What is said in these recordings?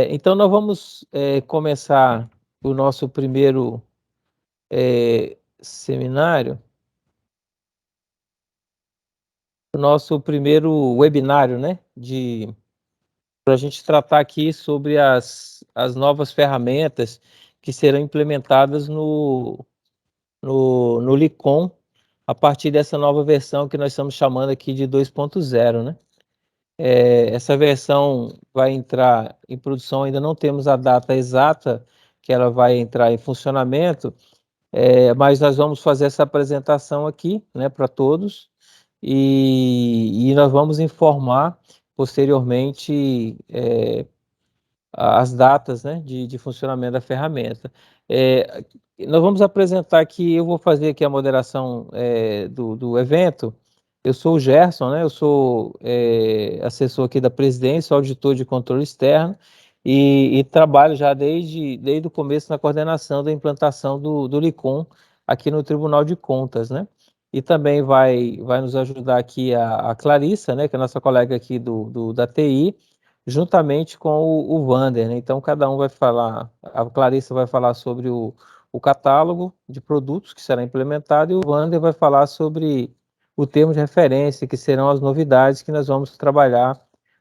Então, nós vamos começar o nosso primeiro seminário, o nosso primeiro webinário, né? Para a gente tratar aqui sobre as novas ferramentas que serão implementadas no Licon a partir dessa nova versão que nós estamos chamando aqui de 2.0, né? Essa versão vai entrar em produção, ainda não temos a data exata que ela vai entrar em funcionamento, mas nós vamos fazer essa apresentação aqui, né, para todos, e nós vamos informar posteriormente as datas, né, de funcionamento da ferramenta. Nós vamos apresentar aqui, eu vou fazer aqui a moderação do evento. Eu sou o Gerson, né? Eu sou assessor aqui da presidência, auditor de controle externo e trabalho já desde o começo na coordenação da implantação do Licon aqui no Tribunal de Contas, né? E também vai nos ajudar aqui a Clarissa, né? Que é a nossa colega aqui da TI, juntamente com o Vander, né? Então, cada um vai falar, a Clarissa vai falar sobre o catálogo de produtos que será implementado e o Vander vai falar sobre o termo de referência, que serão as novidades que nós vamos trabalhar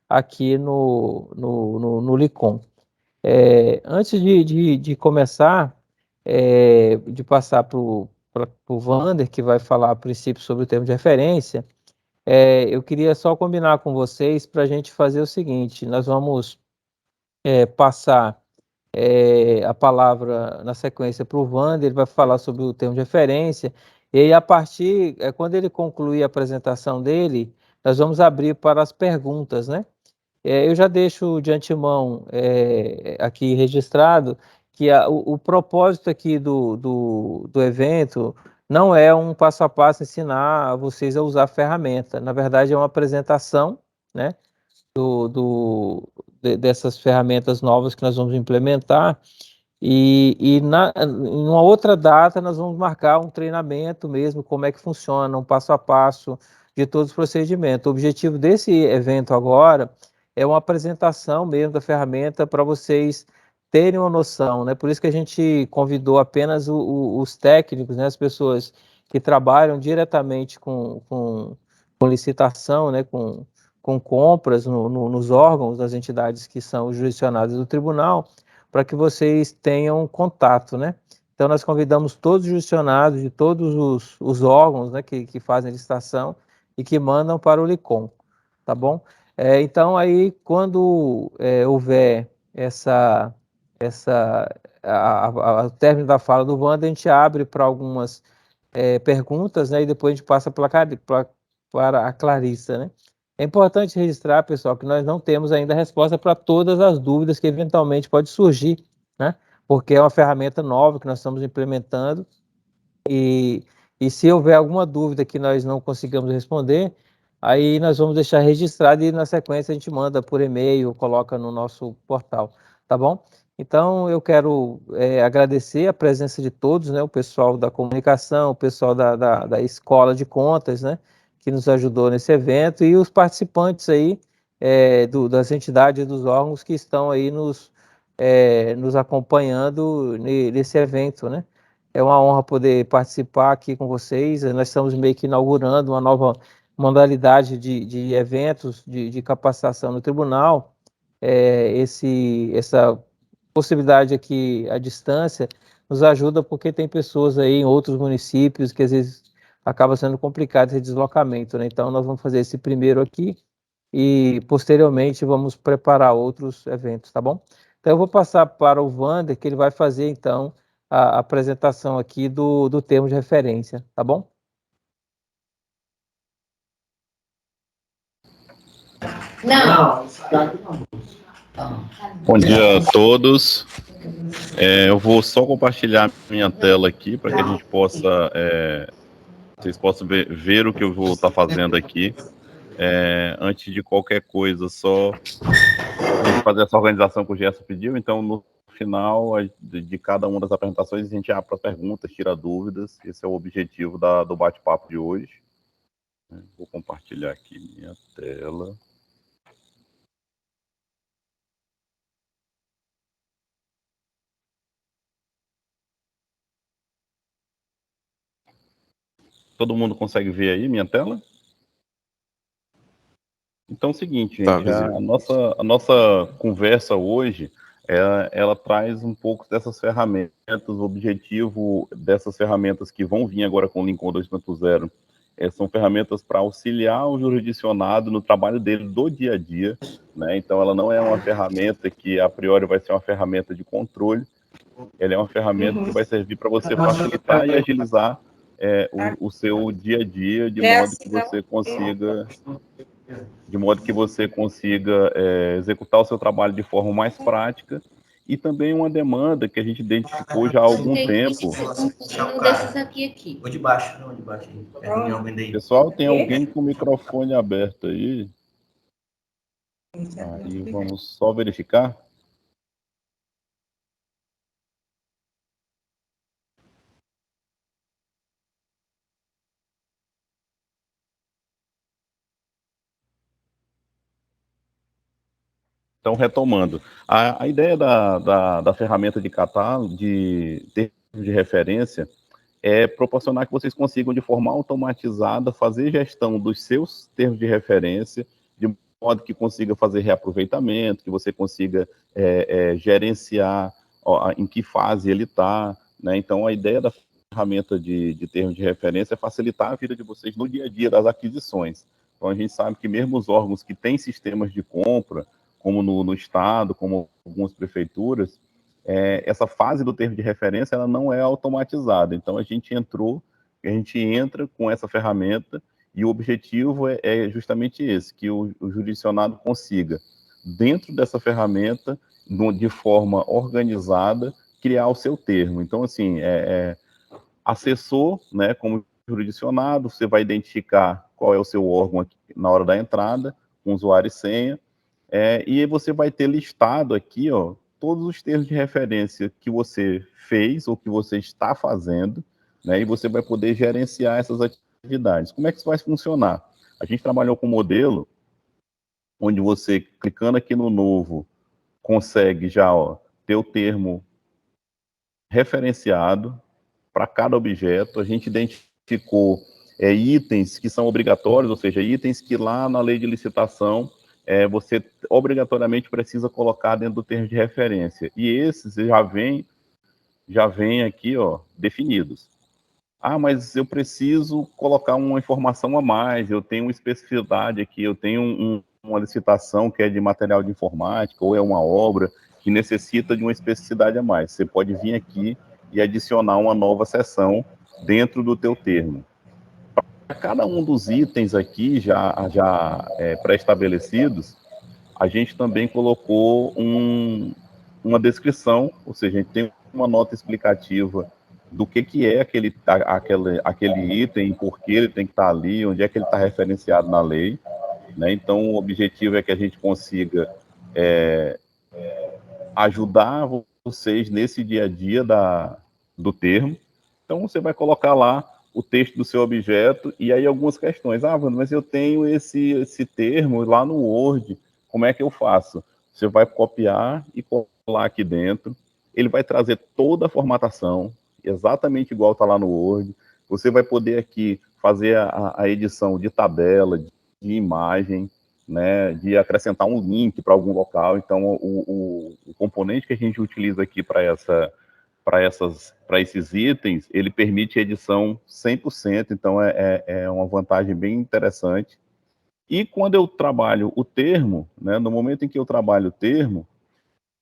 aqui no Licon. Antes de começar, de passar para o Vander, que vai falar a princípio sobre o termo de referência, eu queria só combinar com vocês para a gente fazer o seguinte: nós vamos passar a palavra na sequência para o Wander, ele vai falar sobre o termo de referência, e aí, a partir, quando ele concluir a apresentação dele, nós vamos abrir para as perguntas, né? Eu já deixo de antemão aqui registrado que o propósito aqui do evento não é um passo a passo ensinar vocês a usar a ferramenta. Na verdade, é uma apresentação, né, dessas ferramentas novas que nós vamos implementar. Em uma outra data, nós vamos marcar um treinamento mesmo, como é que funciona, um passo a passo de todos os procedimentos. O objetivo desse evento agora é uma apresentação mesmo da ferramenta para vocês terem uma noção, né? Por isso que a gente convidou apenas os técnicos, né? As pessoas que trabalham diretamente com licitação, né? Com compras nos órgãos das entidades que são jurisdicionadas do tribunal, para que vocês tenham contato, né? Então, nós convidamos todos os jurisdicionados de todos os órgãos, né, que fazem licitação e que mandam para o Licon, tá bom? Então, aí, quando houver o término da fala do Wanda, a gente abre para algumas perguntas, né, e depois a gente passa para a Clarissa, né? É importante registrar, pessoal, que nós não temos ainda a resposta para todas as dúvidas que eventualmente pode surgir, né? Porque é uma ferramenta nova que nós estamos implementando e, e se houver alguma dúvida que nós não consigamos responder, aí nós vamos deixar registrado e na sequência a gente manda por e-mail, coloca no nosso portal, tá bom? Então eu quero agradecer a presença de todos, né? O pessoal da comunicação, o pessoal da Escola de Contas, né? Que nos ajudou nesse evento e os participantes aí das entidades e dos órgãos que estão aí nos acompanhando nesse evento, né? É uma honra poder participar aqui com vocês. Nós estamos meio que inaugurando uma nova modalidade de eventos de capacitação no tribunal. Essa possibilidade aqui à distância nos ajuda porque tem pessoas aí em outros municípios que às vezes acaba sendo complicado esse deslocamento, né? Então, nós vamos fazer esse primeiro aqui e posteriormente vamos preparar outros eventos, tá bom? Então, eu vou passar para o Wander, que ele vai fazer, então, a apresentação aqui do termo de referência, tá bom? Não. Bom dia a todos. Eu vou só compartilhar minha tela aqui para que a gente possa, vocês possam ver o que eu vou estar fazendo aqui. Antes de qualquer coisa, só a gente fazer essa organização que o Gerson pediu. Então, no final de cada uma das apresentações, a gente abre para perguntas, tira dúvidas. Esse é o objetivo do bate-papo de hoje. Vou compartilhar aqui minha tela. Todo mundo consegue ver aí minha tela? Então é o seguinte, Tá, gente, a nossa conversa hoje, ela traz um pouco dessas ferramentas, o objetivo dessas ferramentas que vão vir agora com o Lincoln 2.0, são ferramentas para auxiliar o jurisdicionado no trabalho dele do dia a dia, né? Então ela não é uma ferramenta que a priori vai ser uma ferramenta de controle, ela é uma ferramenta que vai servir para você facilitar e agilizar o seu dia a dia, de modo que você consiga executar o seu trabalho de forma mais prática, e também uma demanda que a gente identificou já há algum tempo. Um desses aqui. O de baixo, não, o de baixo. Pessoal, tem alguém com o microfone aberto aí? Aí vamos só verificar. Então, retomando, a ideia da ferramenta de catálogo, de termos de referência, é proporcionar que vocês consigam, de forma automatizada, fazer gestão dos seus termos de referência, de modo que consiga fazer reaproveitamento, que você consiga gerenciar em que fase ele está, né? Então, a ideia da ferramenta de termos de referência é facilitar a vida de vocês no dia a dia das aquisições. Então, a gente sabe que mesmo os órgãos que têm sistemas de compra, como no Estado, como algumas prefeituras, essa fase do termo de referência ela não é automatizada. Então, a gente entra com essa ferramenta e o objetivo é justamente esse, que o jurisdicionado consiga, dentro dessa ferramenta, de forma organizada, criar o seu termo. Então, assim, acessou, né, como jurisdicionado, você vai identificar qual é o seu órgão aqui na hora da entrada, com usuário e senha, e você vai ter listado aqui, ó, todos os termos de referência que você fez ou que você está fazendo, né, e você vai poder gerenciar essas atividades. Como é que isso vai funcionar? A gente trabalhou com um modelo onde você, clicando aqui no novo, consegue já, ó, ter o termo referenciado para cada objeto. A gente identificou itens que são obrigatórios, ou seja, itens que lá na lei de licitação você obrigatoriamente precisa colocar dentro do termo de referência. E esses já vêm aqui, ó, definidos. Ah, mas eu preciso colocar uma informação a mais, eu tenho uma especificidade aqui, eu tenho uma licitação que é de material de informática, ou é uma obra que necessita de uma especificidade a mais. Você pode vir aqui e adicionar uma nova seção dentro do teu termo. Para cada um dos itens aqui já pré-estabelecidos, a gente também colocou uma descrição, ou seja, a gente tem uma nota explicativa do que é aquele item, por que ele tem que estar ali, onde é que ele está referenciado na lei, né? Então, o objetivo é que a gente consiga ajudar vocês nesse dia a dia do termo. Então, você vai colocar lá o texto do seu objeto e aí algumas questões. Ah, mas eu tenho esse termo lá no Word, como é que eu faço? Você vai copiar e colar aqui dentro. Ele vai trazer toda a formatação, exatamente igual está lá no Word. Você vai poder aqui fazer a edição de tabela, de imagem, né, de acrescentar um link para algum local. Então, o componente que a gente utiliza aqui para esses itens, ele permite edição 100%, então é uma vantagem bem interessante. E quando eu trabalho o termo, né, no momento em que eu trabalho o termo,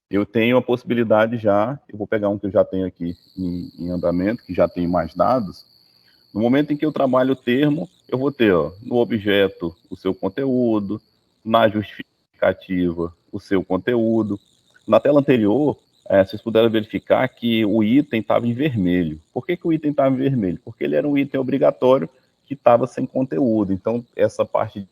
eu tenho a possibilidade já, eu vou pegar um que eu já tenho aqui em andamento, que já tem mais dados. No momento em que eu trabalho o termo, eu vou ter, ó, no objeto o seu conteúdo, na justificativa o seu conteúdo. Na tela anterior, vocês puderam verificar que o item estava em vermelho. Por que o item estava em vermelho? Porque ele era um item obrigatório que estava sem conteúdo. Então, essa parte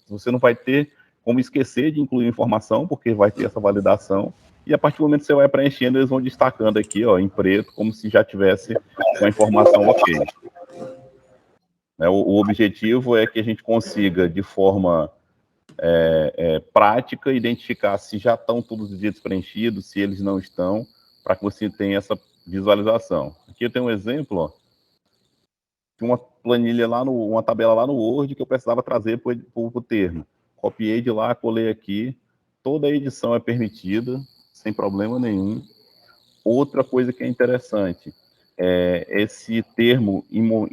você não vai ter como esquecer de incluir informação, porque vai ter essa validação. E a partir do momento que você vai preenchendo, eles vão destacando aqui, ó, em preto, como se já tivesse com a informação ok. O objetivo é que a gente consiga, de forma prática, identificar se já estão todos os dias preenchidos, se eles não estão, para que você tenha essa visualização. Aqui eu tenho um exemplo, ó, uma planilha lá uma tabela lá no Word que eu precisava trazer para o termo. Copiei de lá, colei aqui. Toda a edição é permitida, sem problema nenhum. Outra coisa que é interessante, esse termo,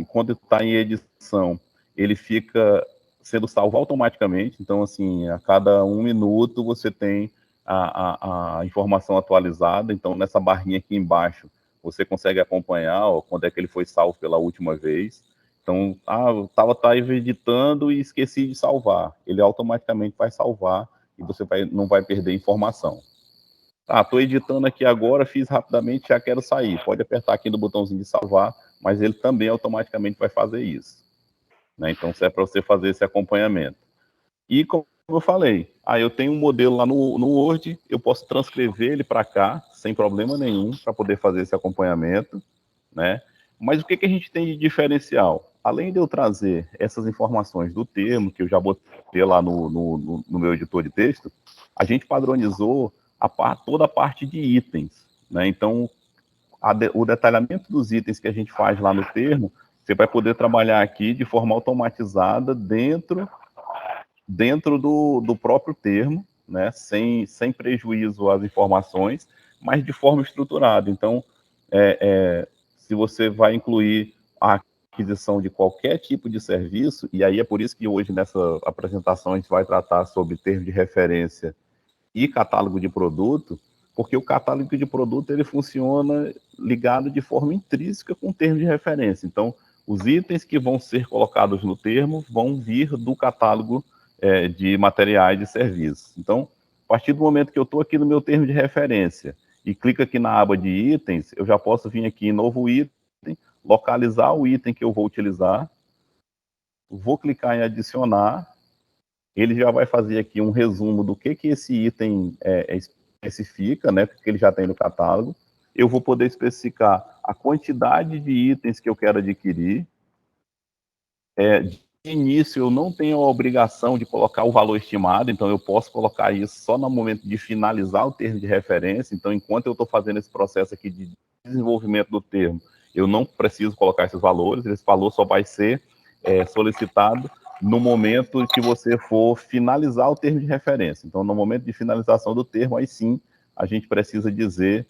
quando está em edição, ele fica sendo salvo automaticamente. Então, assim, a cada 1 minuto você tem a informação atualizada. Então, nessa barrinha aqui embaixo, você consegue acompanhar quando é que ele foi salvo pela última vez. Então, eu estava editando e esqueci de salvar. Ele automaticamente vai salvar e você não vai perder informação. Estou editando aqui agora, fiz rapidamente, já quero sair. Pode apertar aqui no botãozinho de salvar, mas ele também automaticamente vai fazer isso. Né? Então, isso é para você fazer esse acompanhamento. E, como eu falei, eu tenho um modelo lá no Word, eu posso transcrever ele para cá, sem problema nenhum, para poder fazer esse acompanhamento. Né? Mas o que a gente tem de diferencial? Além de eu trazer essas informações do termo, que eu já botei lá no meu editor de texto, a gente padronizou toda a parte de itens. Né? Então, o detalhamento dos itens que a gente faz lá no termo, você vai poder trabalhar aqui de forma automatizada dentro do próprio termo, né? sem prejuízo às informações, mas de forma estruturada. Então, se você vai incluir a aquisição de qualquer tipo de serviço, e aí é por isso que hoje nessa apresentação a gente vai tratar sobre termo de referência e catálogo de produto, porque o catálogo de produto ele funciona ligado de forma intrínseca com o termo de referência. Então, os itens que vão ser colocados no termo vão vir do catálogo de materiais e serviços. Então, a partir do momento que eu estou aqui no meu termo de referência e clico aqui na aba de itens, eu já posso vir aqui em novo item, localizar o item que eu vou utilizar, vou clicar em adicionar, ele já vai fazer aqui um resumo do que esse item especifica, né, que ele já tem no catálogo. Eu vou poder especificar a quantidade de itens que eu quero adquirir. De início, eu não tenho a obrigação de colocar o valor estimado, então eu posso colocar isso só no momento de finalizar o termo de referência. Então, enquanto eu estou fazendo esse processo aqui de desenvolvimento do termo, eu não preciso colocar esses valores, esse valor só vai ser solicitado no momento que você for finalizar o termo de referência. Então, no momento de finalização do termo, aí sim, a gente precisa dizer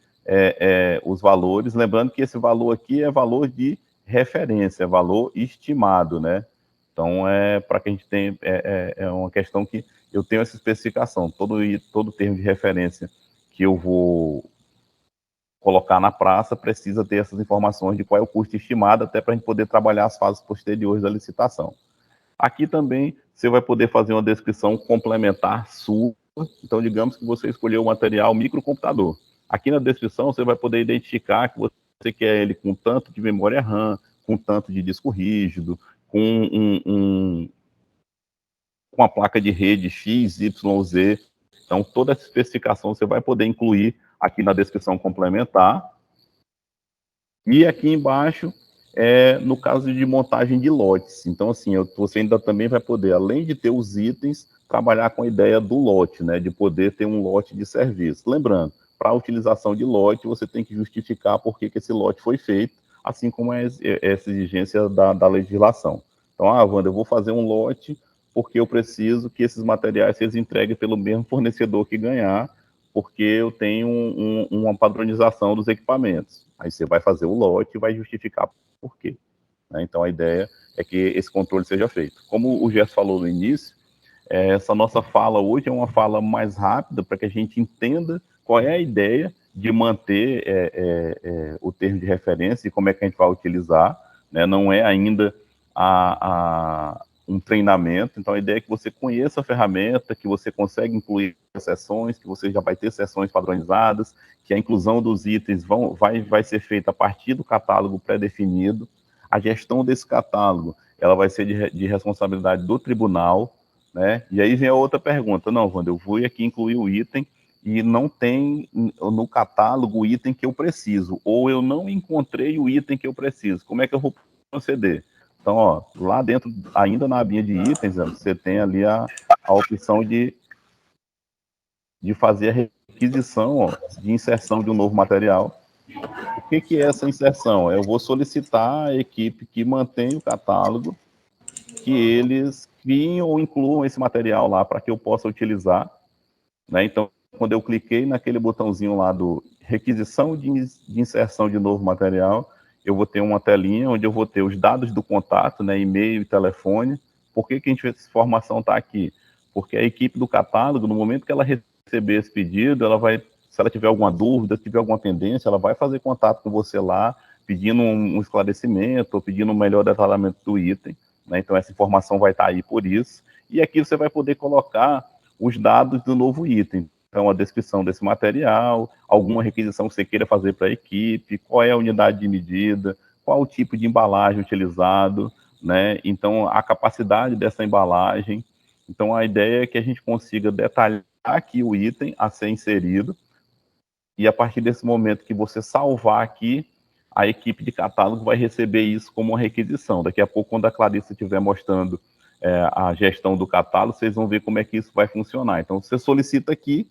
os valores, lembrando que esse valor aqui é valor de referência, valor estimado, né? Então, para que a gente tenha, uma questão que eu tenho essa especificação, todo termo de referência que eu vou colocar na praça precisa ter essas informações de qual é o custo estimado, até para a gente poder trabalhar as fases posteriores da licitação. Aqui também você vai poder fazer uma descrição complementar sua. Então, digamos que você escolheu o material microcomputador. Aqui na descrição você vai poder identificar que você quer ele com tanto de memória RAM, com tanto de disco rígido, com uma placa de rede X, Y, Z. Então, toda essa especificação você vai poder incluir aqui na descrição complementar. E aqui embaixo, no caso de montagem de lotes. Então, assim, você ainda também vai poder, além de ter os itens, trabalhar com a ideia do lote, né? De poder ter um lote de serviço. Lembrando, para a utilização de lote, você tem que justificar por que esse lote foi feito, assim como essa exigência da legislação. Então, Wanda, eu vou fazer um lote porque eu preciso que esses materiais sejam entregues pelo mesmo fornecedor que ganhar, porque eu tenho uma padronização dos equipamentos. Aí você vai fazer o lote e vai justificar por quê. Né? Então, a ideia é que esse controle seja feito. Como o Gerson falou no início, essa nossa fala hoje é uma fala mais rápida para que a gente entenda qual é a ideia de manter o termo de referência e como é que a gente vai utilizar. Né? Não é ainda um treinamento, então a ideia é que você conheça a ferramenta, que você consegue incluir sessões, que você já vai ter sessões padronizadas, que a inclusão dos itens vai ser feita a partir do catálogo pré-definido. A gestão desse catálogo ela vai ser de responsabilidade do tribunal, né? E aí vem a outra pergunta, não, Wanda, eu vou aqui incluir o item e não tem no catálogo o item que eu preciso, ou eu não encontrei o item que eu preciso, como é que eu vou proceder? Então, ó, lá dentro, ainda na abinha de itens, você tem ali a opção de fazer a requisição, ó, de inserção de um novo material, que é essa inserção? Eu vou solicitar à equipe que mantém o catálogo que eles criem ou incluam esse material lá para que eu possa utilizar, né? Então, quando eu cliquei naquele botãozinho lá do requisição de inserção de novo material, eu vou ter uma telinha onde eu vou ter os dados do contato, né, e-mail e telefone. Por que essa informação está aqui? Porque a equipe do catálogo, no momento que ela receber esse pedido, ela vai, se ela tiver alguma dúvida, se tiver alguma pendência, ela vai fazer contato com você lá, pedindo um esclarecimento, ou pedindo um melhor detalhamento do item, né? Então essa informação vai estar aí por isso. E aqui você vai poder colocar os dados do novo item. Então, a descrição desse material, alguma requisição que você queira fazer para a equipe, qual é a unidade de medida, qual o tipo de embalagem utilizado, né? Então, a capacidade dessa embalagem. Então, a ideia é que a gente consiga detalhar aqui o item a ser inserido, e a partir desse momento que você salvar aqui, a equipe de catálogo vai receber isso como uma requisição. Daqui a pouco, quando a Clarissa estiver mostrando a gestão do catálogo, vocês vão ver como é que isso vai funcionar. Então, você solicita aqui,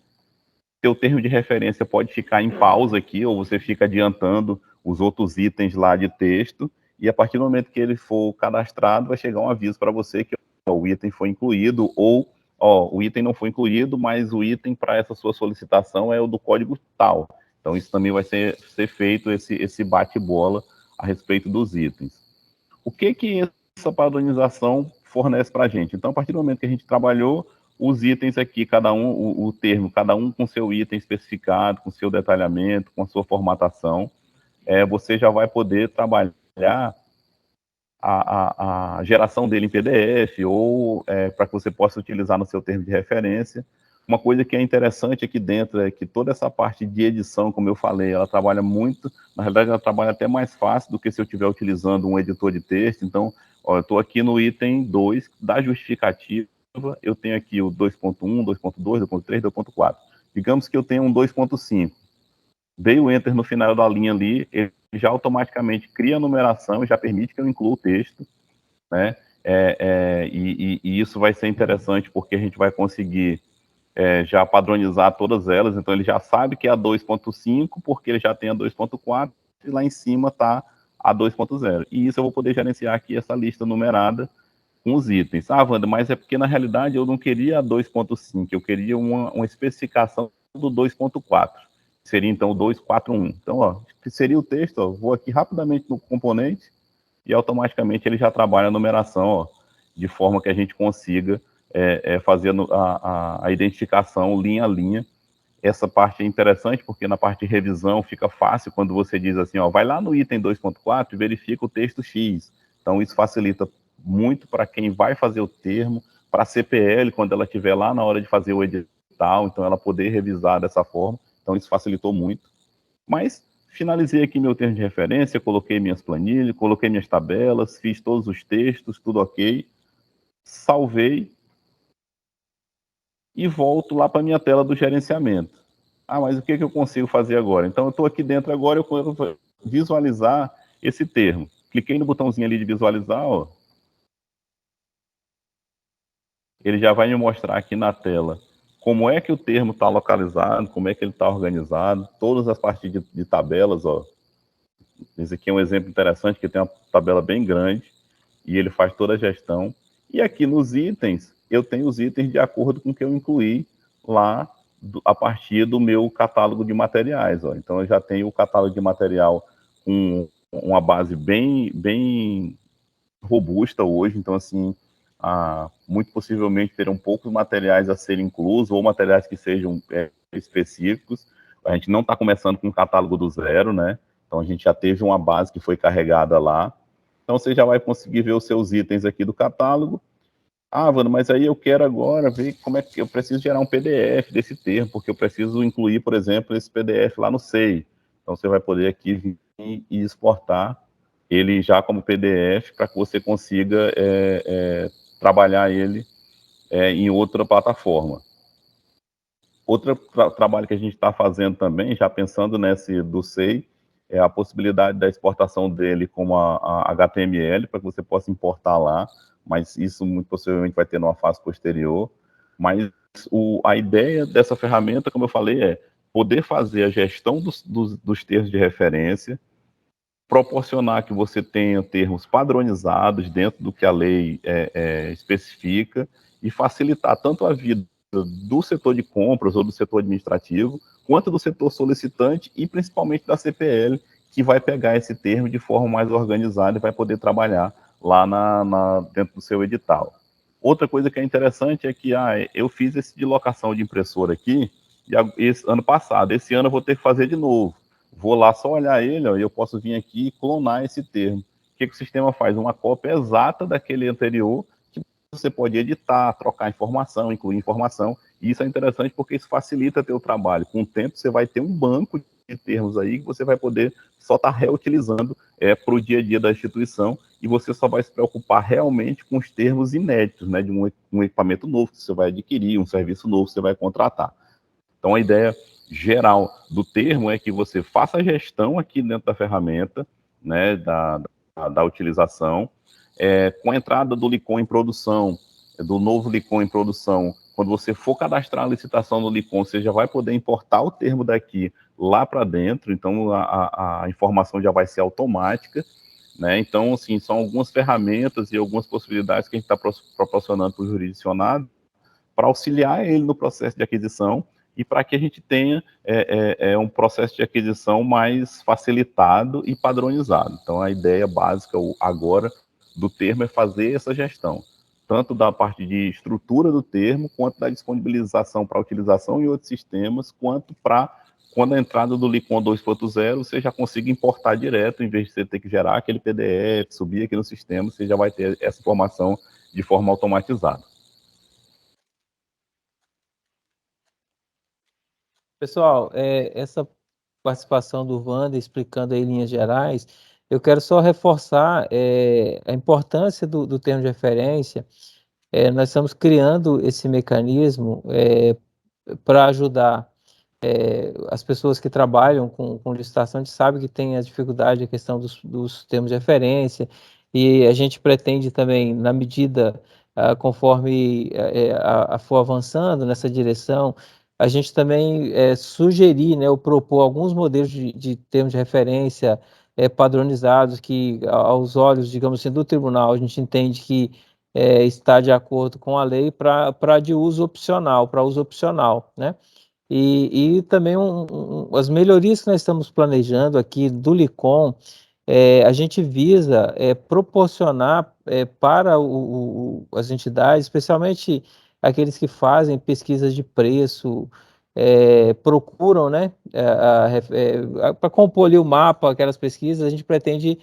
seu termo de referência pode ficar em pausa aqui, ou você fica adiantando os outros itens lá de texto, e a partir do momento que ele for cadastrado, vai chegar um aviso para você que o item foi incluído, ou o item não foi incluído, mas o item para essa sua solicitação é o do código tal. Então, isso também vai ser feito, esse bate-bola a respeito dos itens. O que essa padronização fornece para a gente? Então, a partir do momento que a gente trabalhou os itens aqui, cada um, o termo, cada um com seu item especificado, com seu detalhamento, com a sua formatação, você já vai poder trabalhar a geração dele em PDF, ou para que você possa utilizar no seu termo de referência. Uma coisa que é interessante aqui dentro é que toda essa parte de edição, como eu falei, ela trabalha muito, na realidade ela trabalha até mais fácil do que se eu estiver utilizando um editor de texto. Então, eu estou aqui no item 2 da justificativa, eu tenho aqui o 2.1, 2.2, 2.3, 2.4. Digamos que eu tenho um 2.5. Dei o Enter no final da linha ali, ele já automaticamente cria a numeração e já permite que eu inclua o texto, né? E isso vai ser interessante porque a gente vai conseguir já padronizar todas elas, então ele já sabe que é a 2.5, porque ele já tem a 2.4, e lá em cima está a 2.0. E isso eu vou poder gerenciar aqui essa lista numerada com os itens. Ah, Wanda, mas é porque na realidade eu não queria a 2.5, eu queria uma especificação do 2.4. Seria então o 241. Então, seria o texto, vou aqui rapidamente no componente e automaticamente ele já trabalha a numeração, de forma que a gente consiga fazer a identificação linha a linha. Essa parte é interessante porque na parte de revisão fica fácil quando você diz assim, vai lá no item 2.4 e verifica o texto X. Então isso facilita muito para quem vai fazer o termo, para a CPL, quando ela estiver lá na hora de fazer o edital, então ela poder revisar dessa forma. Então isso facilitou muito. Mas finalizei aqui meu termo de referência, coloquei minhas planilhas, coloquei minhas tabelas, fiz todos os textos, tudo ok. Salvei e volto lá para a minha tela do gerenciamento. Ah, mas o que eu consigo fazer agora? Então, eu estou aqui dentro agora, eu vou visualizar esse termo. Cliquei no botãozinho ali de visualizar, ele já vai me mostrar aqui na tela como é que o termo está localizado, como é que ele está organizado, todas as partes de tabelas. Esse aqui é um exemplo interessante, que tem uma tabela bem grande, e ele faz toda a gestão. E aqui nos itens, eu tenho os itens de acordo com o que eu incluí lá a partir do meu catálogo de materiais. Então, eu já tenho o catálogo de material com uma base bem robusta hoje. Então, assim, muito possivelmente terão poucos materiais a serem inclusos, ou materiais que sejam específicos. A gente não está começando com um catálogo do zero, né? Então, a gente já teve uma base que foi carregada lá. Então, você já vai conseguir ver os seus itens aqui do catálogo. Ah, Wanda, mas aí eu quero agora ver como é que eu preciso gerar um PDF desse termo, porque eu preciso incluir, por exemplo, esse PDF lá no SEI. Então, você vai poder aqui vir e exportar ele já como PDF para que você consiga trabalhar ele em outra plataforma. Outro trabalho que a gente está fazendo também, já pensando nesse do SEI, é a possibilidade da exportação dele como a HTML, para que você possa importar lá, mas isso muito possivelmente vai ter numa fase posterior. Mas a ideia dessa ferramenta, como eu falei, é poder fazer a gestão dos termos de referência, proporcionar que você tenha termos padronizados dentro do que a lei especifica e facilitar tanto a vida do setor de compras ou do setor administrativo, quanto do setor solicitante e principalmente da CPL, que vai pegar esse termo de forma mais organizada e vai poder trabalhar lá dentro do seu edital. Outra coisa que é interessante é que eu fiz esse de locação de impressora aqui ano passado, esse ano eu vou ter que fazer de novo. Vou lá só olhar ele, e eu posso vir aqui e clonar esse termo. O que o sistema faz? Uma cópia exata daquele anterior, que você pode editar, trocar informação, incluir informação, e isso é interessante porque isso facilita teu trabalho. Com o tempo, você vai ter um banco de termos aí que você vai poder só estar reutilizando para o dia a dia da instituição, e você só vai se preocupar realmente com os termos inéditos, né, de um equipamento novo que você vai adquirir, um serviço novo que você vai contratar. Então, a ideia geral do termo é que você faça a gestão aqui dentro da ferramenta, né, da utilização, com a entrada do LICOM em produção, do novo LICOM em produção. Quando você for cadastrar a licitação do LICOM, você já vai poder importar o termo daqui lá para dentro, então a informação já vai ser automática, né? Então, assim, são algumas ferramentas e algumas possibilidades que a gente está proporcionando para o jurisdicionado para auxiliar ele no processo de aquisição e para que a gente tenha um processo de aquisição mais facilitado e padronizado. Então, a ideia básica agora do termo é fazer essa gestão, tanto da parte de estrutura do termo, quanto da disponibilização para utilização em outros sistemas, quanto para, quando a entrada do LICOM 2.0, você já consiga importar direto, em vez de você ter que gerar aquele PDF, subir aqui no sistema, você já vai ter essa informação de forma automatizada. Pessoal, essa participação do Wander explicando aí em linhas gerais, eu quero só reforçar a importância do termo de referência. Nós estamos criando esse mecanismo para ajudar as pessoas que trabalham com licitação. A gente sabe que tem a dificuldade, a questão dos termos de referência, e a gente pretende também, na medida, conforme for avançando nessa direção, a gente também sugerir, né, ou propor alguns modelos de termos de referência padronizados que, aos olhos, digamos assim, do tribunal, a gente entende que está de acordo com a lei para de uso opcional, para uso opcional, né? E também as melhorias que nós estamos planejando aqui do LICOM, a gente visa proporcionar para as entidades, especialmente aqueles que fazem pesquisas de preço, procuram, né, para compor ali o mapa, aquelas pesquisas, a gente pretende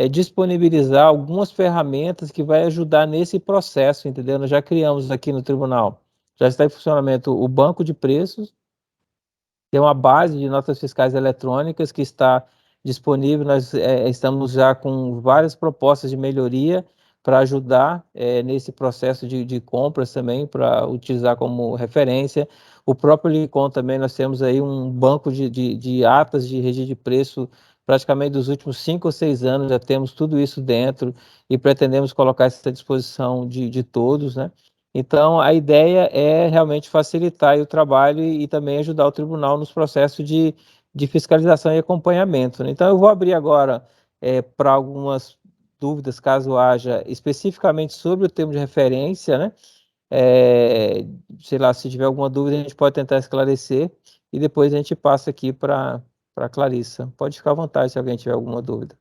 disponibilizar algumas ferramentas que vai ajudar nesse processo, entendeu? Nós já criamos aqui no tribunal, já está em funcionamento o banco de preços, tem uma base de notas fiscais eletrônicas que está disponível. Nós estamos já com várias propostas de melhoria para ajudar nesse processo de compras também, para utilizar como referência. O próprio Licom também, nós temos aí um banco de atas de registro de preço praticamente dos últimos 5 ou 6 anos, já temos tudo isso dentro e pretendemos colocar isso à disposição de todos, né? Então, a ideia é realmente facilitar o trabalho e também ajudar o tribunal nos processos de fiscalização e acompanhamento, né? Então, eu vou abrir agora para algumas dúvidas, caso haja, especificamente sobre o termo de referência, né? Sei lá, se tiver alguma dúvida, a gente pode tentar esclarecer e depois a gente passa aqui para a Clarissa. Pode ficar à vontade se alguém tiver alguma dúvida.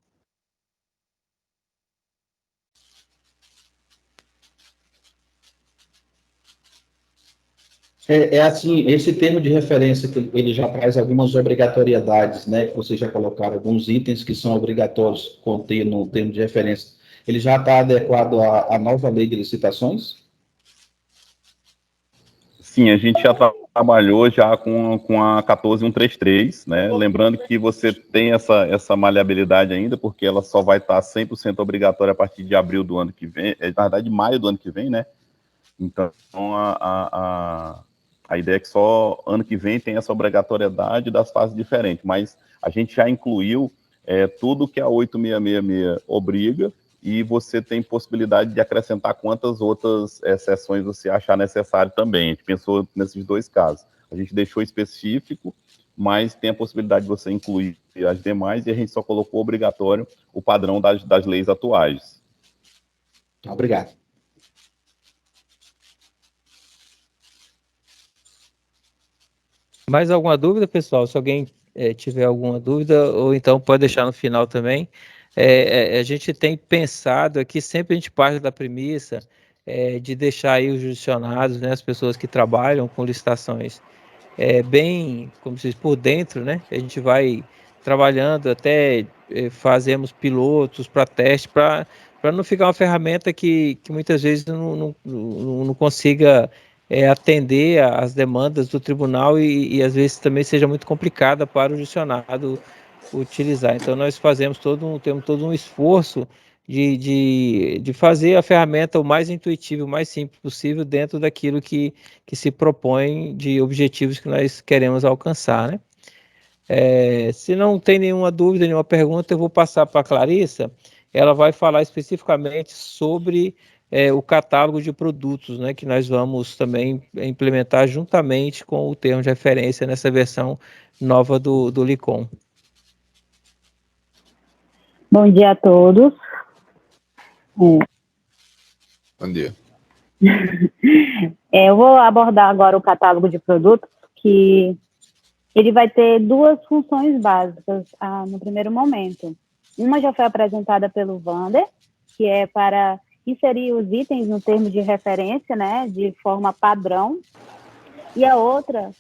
Assim, esse termo de referência, que ele já traz algumas obrigatoriedades, né? Que vocês já colocaram alguns itens que são obrigatórios conter no termo de referência. Ele já está adequado à nova lei de licitações? Sim, a gente já trabalhou já com a 14133, né? Lembrando que você tem essa maleabilidade ainda, porque ela só vai estar 100% obrigatória a partir de abril do ano que vem, na verdade, maio do ano que vem, né? Então, a ideia é que só ano que vem tem essa obrigatoriedade das fases diferentes, mas a gente já incluiu tudo que a 8666 obriga, e você tem possibilidade de acrescentar quantas outras exceções você achar necessário também. A gente pensou nesses dois casos. A gente deixou específico mas tem a possibilidade de você incluir as demais, e a gente só colocou obrigatório o padrão das leis atuais. Obrigado. Mais alguma dúvida, pessoal? Se alguém tiver alguma dúvida, ou então pode deixar no final também. A gente tem pensado aqui, sempre a gente parte da premissa de deixar aí os jurisdicionados, né, as pessoas que trabalham com licitações, bem, como se diz, por dentro, né? A gente vai trabalhando, até fazemos pilotos para teste, para não ficar uma ferramenta que muitas vezes não consiga atender às demandas do tribunal e às vezes também seja muito complicada para o jurisdicionado utilizar. Então nós temos todo um esforço de fazer a ferramenta o mais intuitiva, o mais simples possível dentro daquilo que se propõe de objetivos que nós queremos alcançar, né? Se não tem nenhuma dúvida, nenhuma pergunta, eu vou passar para a Clarissa. Ela vai falar especificamente sobre o catálogo de produtos, né, que nós vamos também implementar juntamente com o termo de referência nessa versão nova do LICOM. Bom dia a todos. Bom dia. Eu vou abordar agora o catálogo de produtos, que ele vai ter duas funções básicas no primeiro momento. Uma já foi apresentada pelo Wander, que é para inserir os itens no termo de referência, né, de forma padrão, e a outra,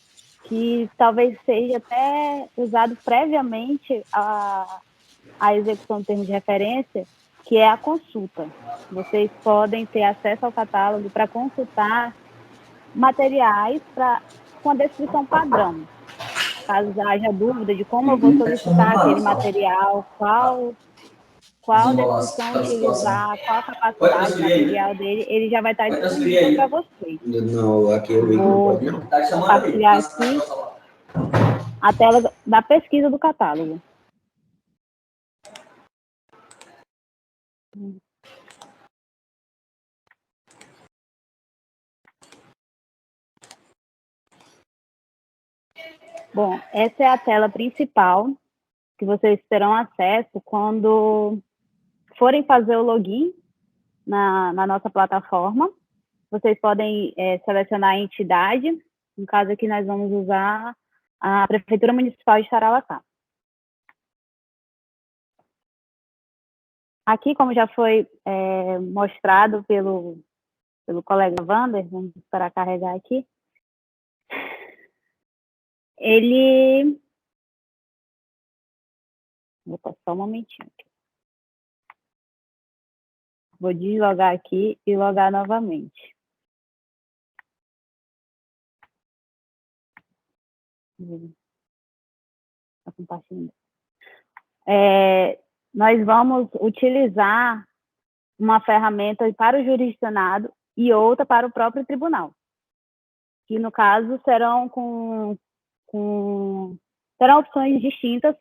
que talvez seja até usado previamente a execução do termo de referência, que é a consulta. Vocês podem ter acesso ao catálogo para consultar materiais com a descrição padrão. Caso haja dúvida de como eu vou solicitar aquele material, qual descrição utilizar, qual a capacidade material dele, ele já vai estar disponível para vocês. Não, aqui eu vou compartilhar aqui a tela da pesquisa do catálogo. Bom, essa é a tela principal que vocês terão acesso quando forem fazer o login na nossa plataforma. Vocês podem selecionar a entidade. No caso aqui, nós vamos usar a Prefeitura Municipal de Tarauacá. Aqui, como já foi mostrado pelo colega Wander, vamos esperar carregar aqui, ele... Vou passar só um momentinho aqui. Vou deslogar aqui e logar novamente. Está compartilhando. Nós vamos utilizar uma ferramenta para o jurisdicionado e outra para o próprio tribunal, que no caso serão terão opções distintas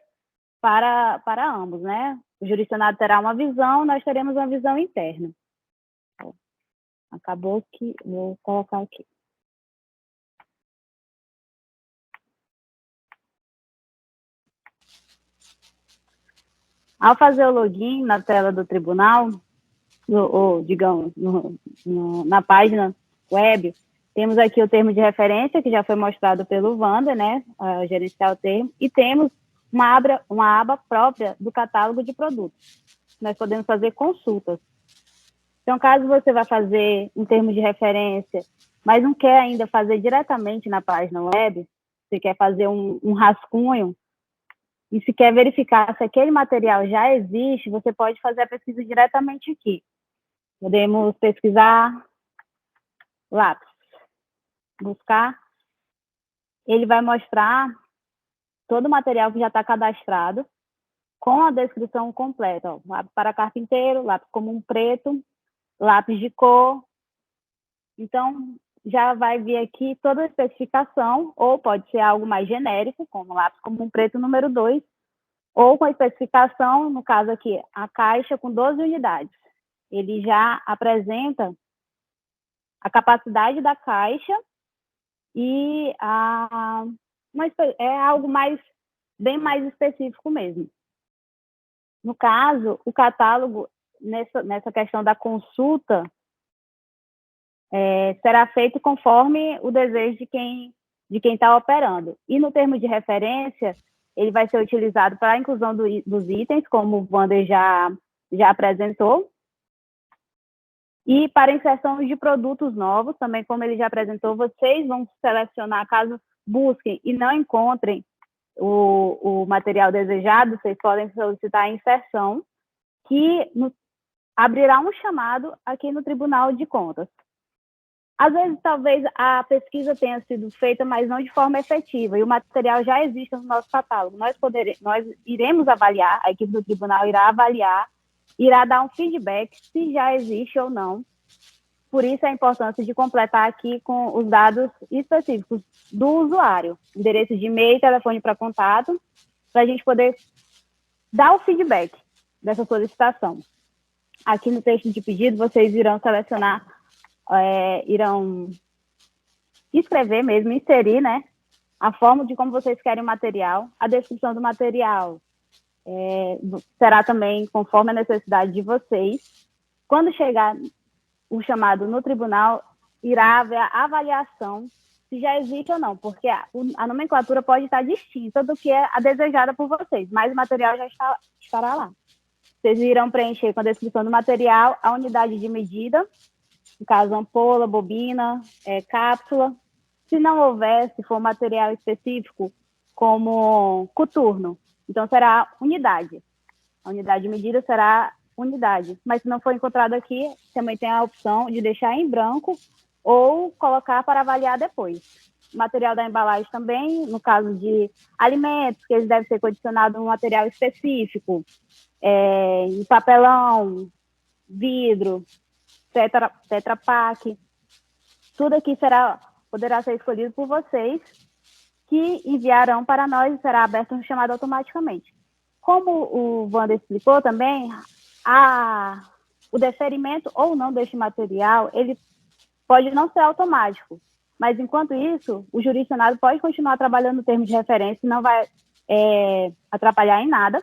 para ambos, né? O jurisdicionado terá uma visão, nós teremos uma visão interna. Acabou que vou colocar aqui. Ao fazer o login na tela do tribunal, ou digamos, na página web, temos aqui o termo de referência, que já foi mostrado pelo Wander, né, gerenciar o termo, e temos uma aba própria do catálogo de produtos. Nós podemos fazer consultas. Então, caso você vá fazer um termo de referência, mas não quer ainda fazer diretamente na página web, você quer fazer um rascunho, e se quer verificar se aquele material já existe, você pode fazer a pesquisa diretamente aqui. Podemos pesquisar lápis, buscar. Ele vai mostrar todo o material que já está cadastrado, com a descrição completa. Ó, lápis para carpinteiro, lápis comum preto, lápis de cor. Então, já vai vir aqui toda a especificação, ou pode ser algo mais genérico, como lápis comum preto número 2, ou com a especificação, no caso aqui, a caixa com 12 unidades. Ele já apresenta a capacidade da caixa e é algo bem mais específico mesmo. No caso, o catálogo, nessa questão da consulta, será feito conforme o desejo de quem está operando. E no termo de referência, ele vai ser utilizado para a inclusão dos itens, como o Wander já apresentou, e para inserção de produtos novos, também como ele já apresentou, vocês vão selecionar, caso busquem e não encontrem o material desejado, vocês podem solicitar a inserção, que abrirá um chamado aqui no Tribunal de Contas. Às vezes, talvez a pesquisa tenha sido feita, mas não de forma efetiva, e o material já existe no nosso catálogo. Nós iremos avaliar, a equipe do tribunal irá avaliar, irá dar um feedback se já existe ou não. Por isso, a importância de completar aqui com os dados específicos do usuário, endereço de e-mail, telefone para contato, para a gente poder dar o feedback dessa solicitação. Aqui no texto de pedido, vocês irão selecionar, irão escrever mesmo, inserir, né, a forma de como vocês querem o material, a descrição do material será também conforme a necessidade de vocês. Quando chegar o chamado no tribunal, irá haver a avaliação se já existe ou não, porque a nomenclatura pode estar distinta do que é a desejada por vocês, mas o material já estará lá. Vocês irão preencher com a descrição do material a unidade de medida, no caso, ampola, bobina, cápsula. Se não houver, se for material específico, como coturno, então será unidade. A unidade de medida será unidade. Mas se não for encontrado aqui, também tem a opção de deixar em branco ou colocar para avaliar depois. O material da embalagem também, no caso de alimentos, que eles devem ser condicionados a um material específico, em papelão, vidro, Tetra Pak, tudo aqui poderá ser escolhido por vocês, que enviarão para nós e será aberto um chamado automaticamente. Como o Wander explicou também, o deferimento ou não deste material, ele pode não ser automático, mas enquanto isso, o jurisdicionado pode continuar trabalhando no termo de referência, não vai atrapalhar em nada,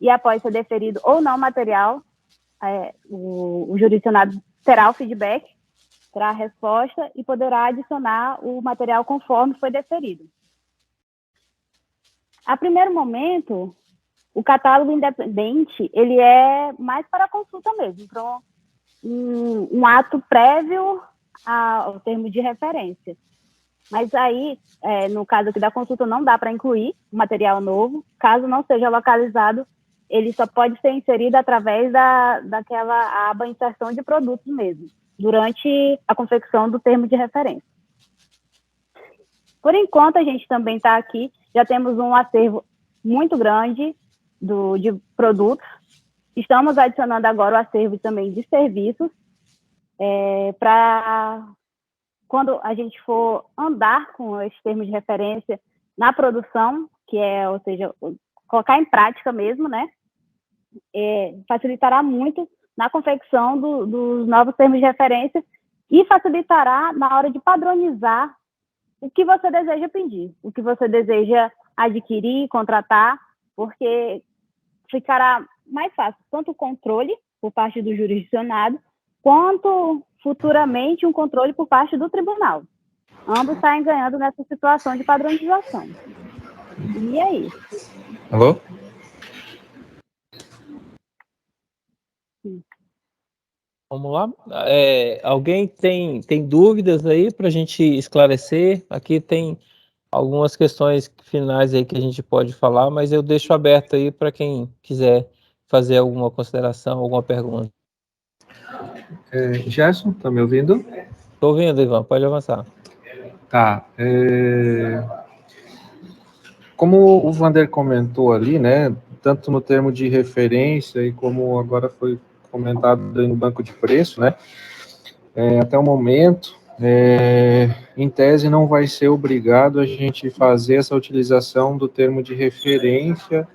e após ser deferido ou não o material, o jurisdicionado terá o feedback, terá a resposta e poderá adicionar o material conforme foi deferido. A primeiro momento, o catálogo independente, ele é mais para consulta mesmo, para um ato prévio ao termo de referência. Mas aí, no caso aqui da consulta, não dá para incluir material novo, caso não seja localizado, ele só pode ser inserido através daquela aba inserção de produtos mesmo, durante a confecção do termo de referência. Por enquanto, a gente também está aqui, já temos um acervo muito grande de produtos. Estamos adicionando agora o acervo também de serviços, para quando a gente for andar com esse termo de referência na produção, ou seja, colocar em prática mesmo, né? Facilitará muito na confecção dos novos termos de referência e facilitará na hora de padronizar o que você deseja pedir, o que você deseja adquirir, contratar, porque ficará mais fácil tanto o controle por parte do jurisdicionado, quanto futuramente um controle por parte do tribunal. Ambos saem ganhando nessa situação de padronização. E é isso. Alô? Vamos lá. Alguém tem dúvidas aí para a gente esclarecer? Aqui tem algumas questões finais aí que a gente pode falar, mas eu deixo aberto aí para quem quiser fazer alguma consideração, alguma pergunta. Gerson, tá me ouvindo? Estou ouvindo, Ivan, pode avançar. Tá. Como o Wander comentou ali, né, tanto no termo de referência e como agora foi comentado no banco de preço, né, até o momento, em tese não vai ser obrigado a gente fazer essa utilização do termo de referência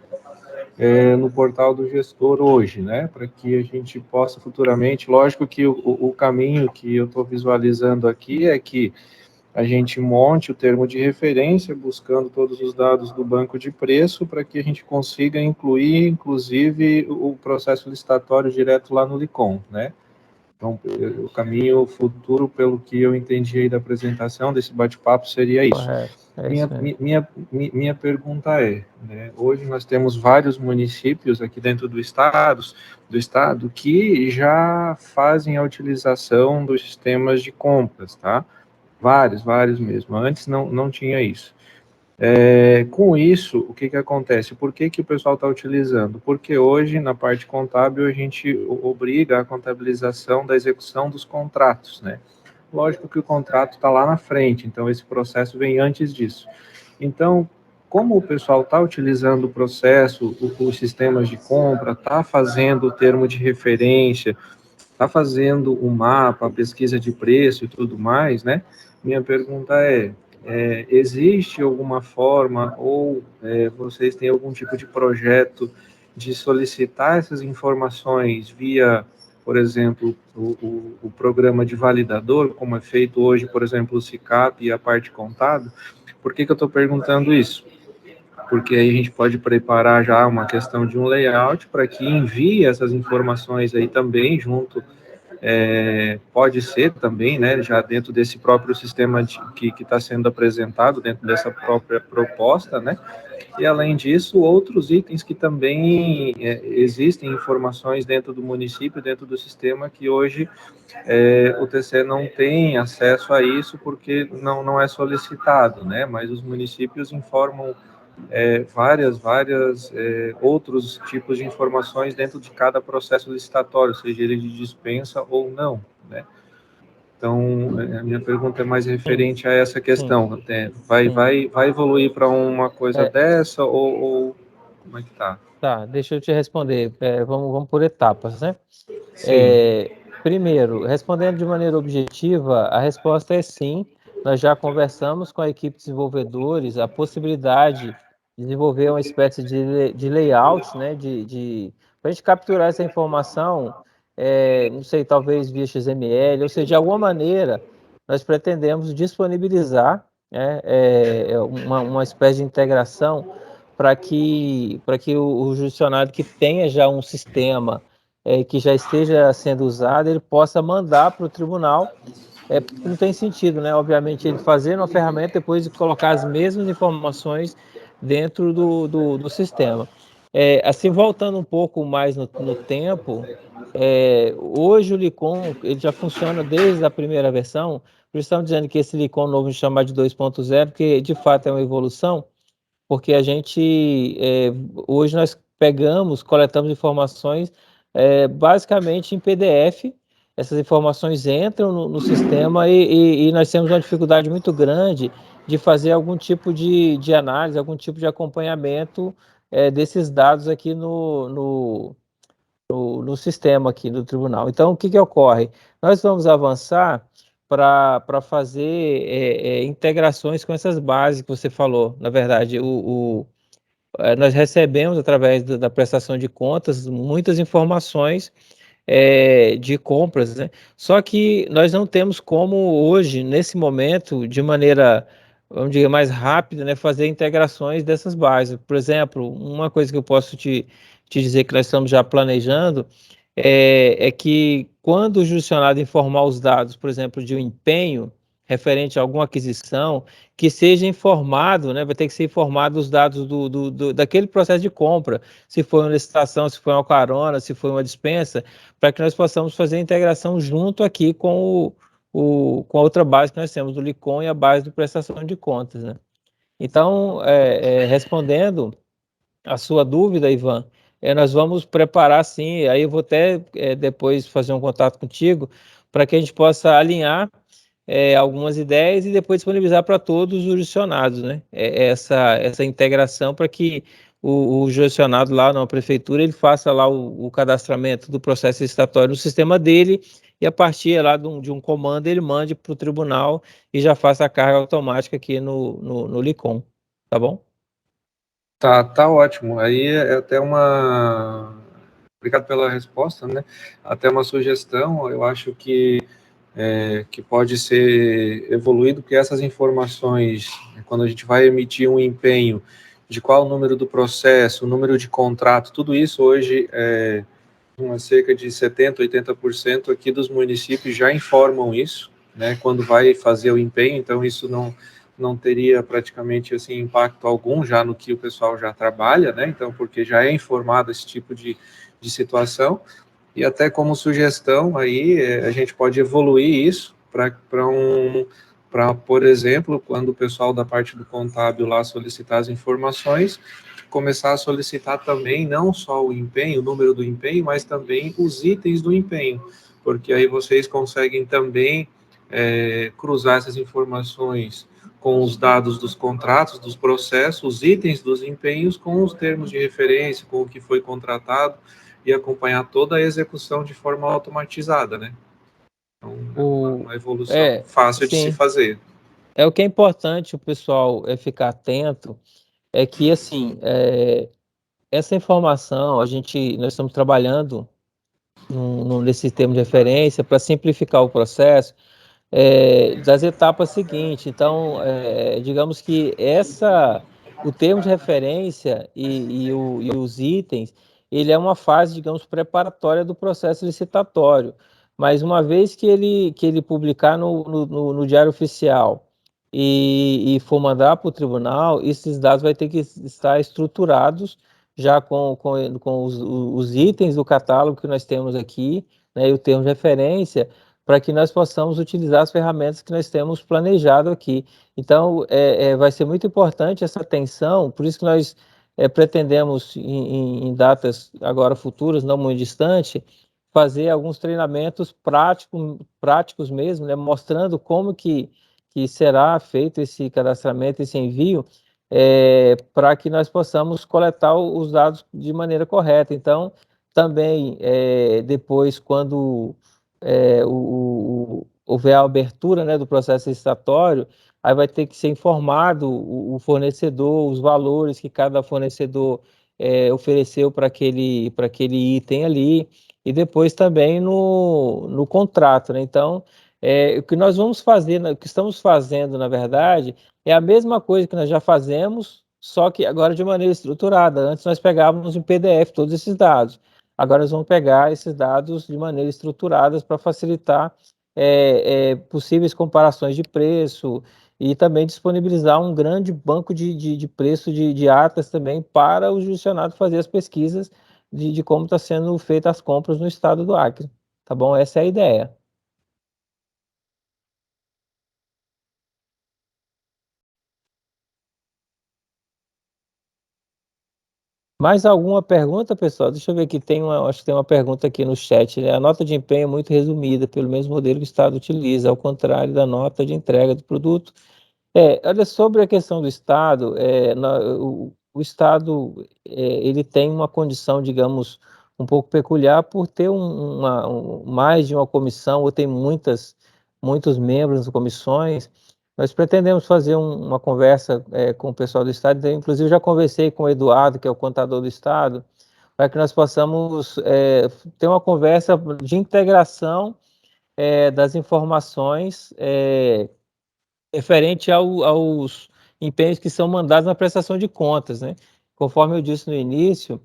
no portal do gestor hoje, né, para que a gente possa futuramente, lógico que o caminho que eu estou visualizando aqui é que a gente monte o termo de referência, buscando todos os dados do banco de preço, para que a gente consiga incluir, inclusive, o processo licitatório direto lá no LICOM, né? Então, o caminho futuro, pelo que eu entendi aí da apresentação, desse bate-papo, seria isso. Correto. É isso mesmo. Minha pergunta é, né, hoje nós temos vários municípios aqui dentro do estado que já fazem a utilização dos sistemas de compras, tá? Vários mesmo. Antes não tinha isso. Com isso, o que acontece? Por que o pessoal está utilizando? Porque hoje, na parte contábil, a gente obriga a contabilização da execução dos contratos, né? Lógico que o contrato está lá na frente, então esse processo vem antes disso. Então, como o pessoal está utilizando o processo, os sistemas de compra, está fazendo o termo de referência, está fazendo o mapa, a pesquisa de preço e tudo mais, né? Minha pergunta existe alguma forma ou vocês têm algum tipo de projeto de solicitar essas informações via, por exemplo, o programa de validador, como é feito hoje, por exemplo, o SICAP e a parte contábil? Por que eu estou perguntando isso? Porque aí a gente pode preparar já uma questão de um layout para que envie essas informações aí também junto, pode ser também, né, já dentro desse próprio sistema que está sendo apresentado, dentro dessa própria proposta, né, e além disso, outros itens que também existem informações dentro do município, dentro do sistema, que hoje o TCE não tem acesso a isso porque não é solicitado, né, mas os municípios informam várias outros tipos de informações dentro de cada processo licitatório, seja ele de dispensa ou não, né? Então, a minha pergunta é mais referente a essa questão. Vai evoluir para uma coisa dessa ou como é que tá? Tá, deixa eu te responder. Vamos por etapas, né? Sim. Primeiro, respondendo de maneira objetiva, a resposta é sim. Nós já conversamos com a equipe de desenvolvedores a possibilidade de desenvolver uma espécie de layout, né? Para a gente capturar essa informação, não sei, talvez via XML, ou seja, de alguma maneira, nós pretendemos disponibilizar, né, uma espécie de integração para que o judicionário que tenha já um sistema que já esteja sendo usado, ele possa mandar para o tribunal. Não tem sentido, né? Obviamente, ele fazer uma ferramenta depois de colocar as mesmas informações dentro do sistema. Assim, voltando um pouco mais no tempo, hoje o Licon ele já funciona desde a primeira versão. Eles estão dizendo que esse Licon novo a gente chama de 2.0, porque de fato é uma evolução, porque a gente, hoje nós coletamos informações basicamente em PDF, essas informações entram no sistema e nós temos uma dificuldade muito grande de fazer algum tipo de análise, algum tipo de acompanhamento desses dados aqui no sistema aqui do tribunal. Então, o que ocorre? Nós vamos avançar para fazer integrações com essas bases que você falou. Na verdade, nós recebemos, através da prestação de contas, muitas informações de compras, né? Só que nós não temos como hoje, nesse momento, de maneira, vamos dizer, mais rápida, né, fazer integrações dessas bases. Por exemplo, uma coisa que eu posso te dizer que nós estamos já planejando é que quando o judicionado informar os dados, por exemplo, de um empenho referente a alguma aquisição, que seja informado, né, vai ter que ser informado os dados daquele processo de compra, se foi uma licitação, se foi uma carona, se foi uma dispensa, para que nós possamos fazer a integração junto aqui com a outra base que nós temos, do Licon e a base de prestação de contas, né? Então, respondendo a sua dúvida, Ivan, nós vamos preparar sim, aí eu vou até depois fazer um contato contigo para que a gente possa alinhar algumas ideias e depois disponibilizar para todos os jurisdicionados, né? Essa integração para que o jurisdicionado lá na prefeitura ele faça lá o cadastramento do processo licitatório no sistema dele e a partir lá de um comando ele mande para o tribunal e já faça a carga automática aqui no Licom, tá bom? Tá ótimo. Aí é até obrigado pela resposta, né? Até uma sugestão, eu acho que que pode ser evoluído, porque essas informações, quando a gente vai emitir um empenho, de qual o número do processo, o número de contrato, tudo isso hoje, cerca de 70%, 80% aqui dos municípios já informam isso, né, quando vai fazer o empenho, então isso não teria praticamente assim, impacto algum já no que o pessoal já trabalha, né, então porque já é informado esse tipo de situação. E até como sugestão aí, a gente pode evoluir isso para, por exemplo, quando o pessoal da parte do contábil lá solicitar as informações, começar a solicitar também não só o empenho, o número do empenho, mas também os itens do empenho, porque aí vocês conseguem também cruzar essas informações com os dados dos contratos, dos processos, os itens dos empenhos com os termos de referência, com o que foi contratado, e acompanhar toda a execução de forma automatizada, né? Então, é uma evolução fácil de se fazer. O que é importante o pessoal ficar atento é que, assim, essa informação, nós estamos trabalhando nesse termo de referência para simplificar o processo das etapas seguintes. Então, digamos que o termo de referência e os itens, ele é uma fase, digamos, preparatória do processo licitatório. Mas uma vez que ele publicar no Diário Oficial e for mandar para o tribunal, esses dados vai ter que estar estruturados já com os itens do catálogo que nós temos aqui, né, e o termo de referência, para que nós possamos utilizar as ferramentas que nós temos planejado aqui. Então, vai ser muito importante essa atenção, por isso que nós pretendemos, em datas agora futuras, não muito distante, fazer alguns treinamentos práticos mesmo, né, mostrando como que será feito esse cadastramento, esse envio, para que nós possamos coletar os dados de maneira correta. Então, também, depois, quando houver a abertura, né, do processo licitatório, aí vai ter que ser informado o fornecedor, os valores que cada fornecedor ofereceu para aquele item ali, e depois também no contrato, né? Então, o que nós vamos fazer, o que estamos fazendo, na verdade, é a mesma coisa que nós já fazemos, só que agora de maneira estruturada. Antes nós pegávamos em PDF todos esses dados. Agora nós vamos pegar esses dados de maneira estruturada para facilitar possíveis comparações de preço e também disponibilizar um grande banco de preço de atas também para o jurisdicionado fazer as pesquisas de como está sendo feitas as compras no estado do Acre. Tá bom? Essa é a ideia. Mais alguma pergunta, pessoal? Deixa eu ver aqui, acho que tem uma pergunta aqui no chat, né? A nota de empenho é muito resumida, pelo mesmo modelo que o Estado utiliza, ao contrário da nota de entrega do produto. Olha, sobre a questão do Estado, o Estado ele tem uma condição, digamos, um pouco peculiar por ter mais de uma comissão, ou tem muitos membros das comissões. Nós pretendemos fazer uma conversa com o pessoal do Estado, então, inclusive já conversei com o Eduardo, que é o contador do Estado, para que nós possamos ter uma conversa de integração das informações referente aos empenhos que são mandados na prestação de contas, né? Conforme eu disse no início,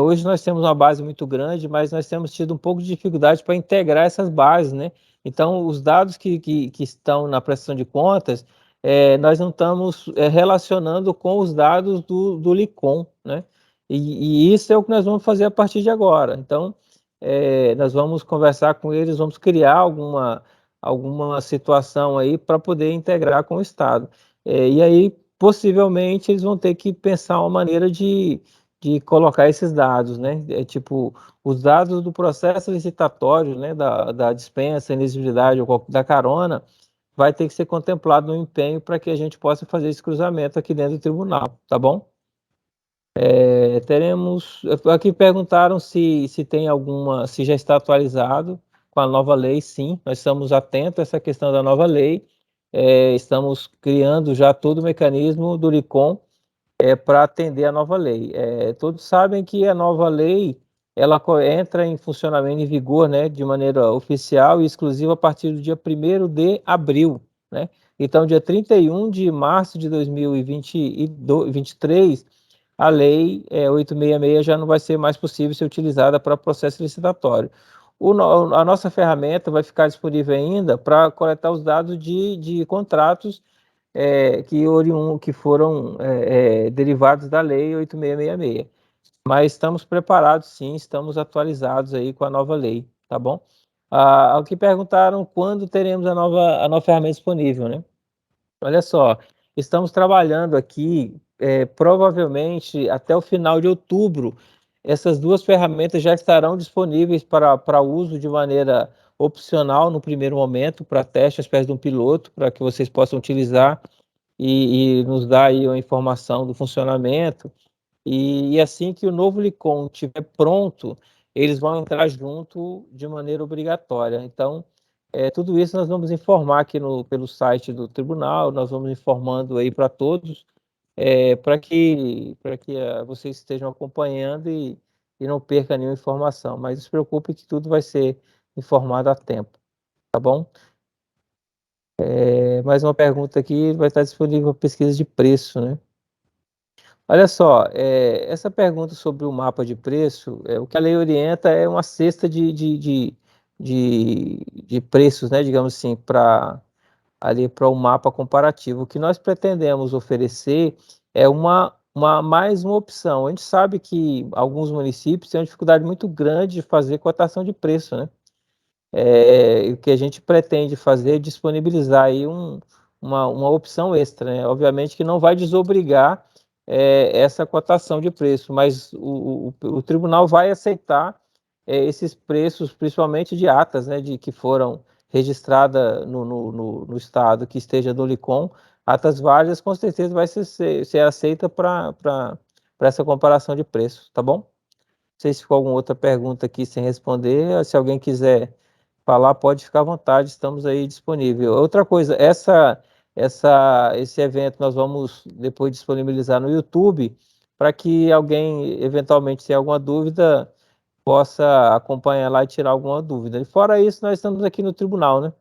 hoje nós temos uma base muito grande, mas nós temos tido um pouco de dificuldade para integrar essas bases, né? Então, os dados que estão na prestação de contas, nós não estamos relacionando com os dados do LICOM, né? E isso é o que nós vamos fazer a partir de agora. Então, nós vamos conversar com eles, vamos criar alguma situação aí para poder integrar com o Estado. E aí, possivelmente, eles vão ter que pensar uma maneira de colocar esses dados, né? Tipo, os dados do processo licitatório, né, da dispensa, inexigibilidade ou da carona, vai ter que ser contemplado no empenho para que a gente possa fazer esse cruzamento aqui dentro do tribunal, tá bom? Teremos. Aqui perguntaram se se já está atualizado com a nova lei. Sim, nós estamos atentos a essa questão da nova lei. Estamos criando já todo o mecanismo do LICOM para atender a nova lei. Todos sabem que a nova lei ela entra em funcionamento, em vigor, né, de maneira oficial e exclusiva a partir do dia 1º de abril, né? Então, dia 31 de março de 2023, a lei 866 já não vai ser mais possível ser utilizada para processo licitatório. A nossa ferramenta vai ficar disponível ainda para coletar os dados de contratos que foram derivados da lei 8666. Mas estamos preparados, sim, estamos atualizados aí com a nova lei, tá bom? O que perguntaram quando teremos a nova ferramenta disponível, né? Olha só, estamos trabalhando aqui, provavelmente até o final de outubro, essas duas ferramentas já estarão disponíveis para uso de maneira opcional no primeiro momento, para teste, espécie de um piloto, para que vocês possam utilizar e nos dar aí a informação do funcionamento. E assim que o novo LICOM estiver pronto, eles vão entrar junto de maneira obrigatória. Então, tudo isso nós vamos informar aqui pelo site do tribunal, nós vamos informando aí para todos, para que vocês estejam acompanhando e não percam nenhuma informação. Mas não se preocupe que tudo vai ser informado a tempo, tá bom? Mais uma pergunta aqui, vai estar disponível a pesquisa de preço, né? Olha só, essa pergunta sobre o mapa de preço, o que a lei orienta é uma cesta de preços, né, digamos assim, para o mapa comparativo. O que nós pretendemos oferecer é mais uma opção. A gente sabe que alguns municípios têm uma dificuldade muito grande de fazer cotação de preço, né? O que a gente pretende fazer é disponibilizar aí uma opção extra, né? Obviamente que não vai desobrigar essa cotação de preço, mas o tribunal vai aceitar esses preços, principalmente de atas, né, que foram registradas no estado que esteja do LICOM, atas válidas, com certeza vai ser aceita para essa comparação de preços, tá bom? Não sei se ficou alguma outra pergunta aqui sem responder, se alguém quiser falar, pode ficar à vontade, estamos aí disponíveis. Outra coisa, esse evento nós vamos depois disponibilizar no YouTube, para que alguém, eventualmente, se tem alguma dúvida, possa acompanhar lá e tirar alguma dúvida. E fora isso, nós estamos aqui no tribunal, né?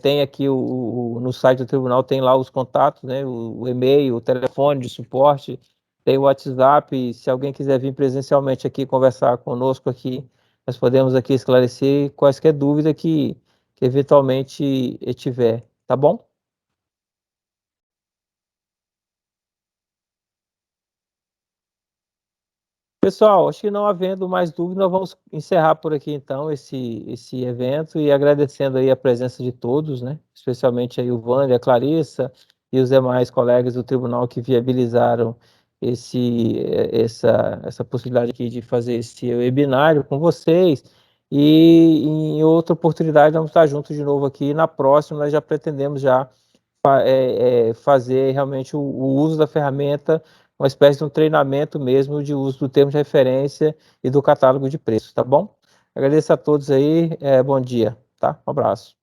Tem aqui no site do tribunal, tem lá os contatos, né? O e-mail, o telefone de suporte, tem o WhatsApp, se alguém quiser vir presencialmente aqui conversar conosco aqui, nós podemos aqui esclarecer quaisquer dúvida que eventualmente tiver, tá bom? Pessoal, acho que não havendo mais dúvida, nós vamos encerrar por aqui então esse evento e agradecendo aí a presença de todos, né? Especialmente aí o Wander, a Clarissa e os demais colegas do tribunal que viabilizaram essa possibilidade aqui de fazer esse webinário com vocês. E em outra oportunidade vamos estar juntos de novo aqui. Na próxima nós já pretendemos fazer realmente o uso da ferramenta, uma espécie de um treinamento mesmo de uso do termo de referência e do catálogo de preços, tá bom? Agradeço a todos aí, bom dia, tá? Um abraço.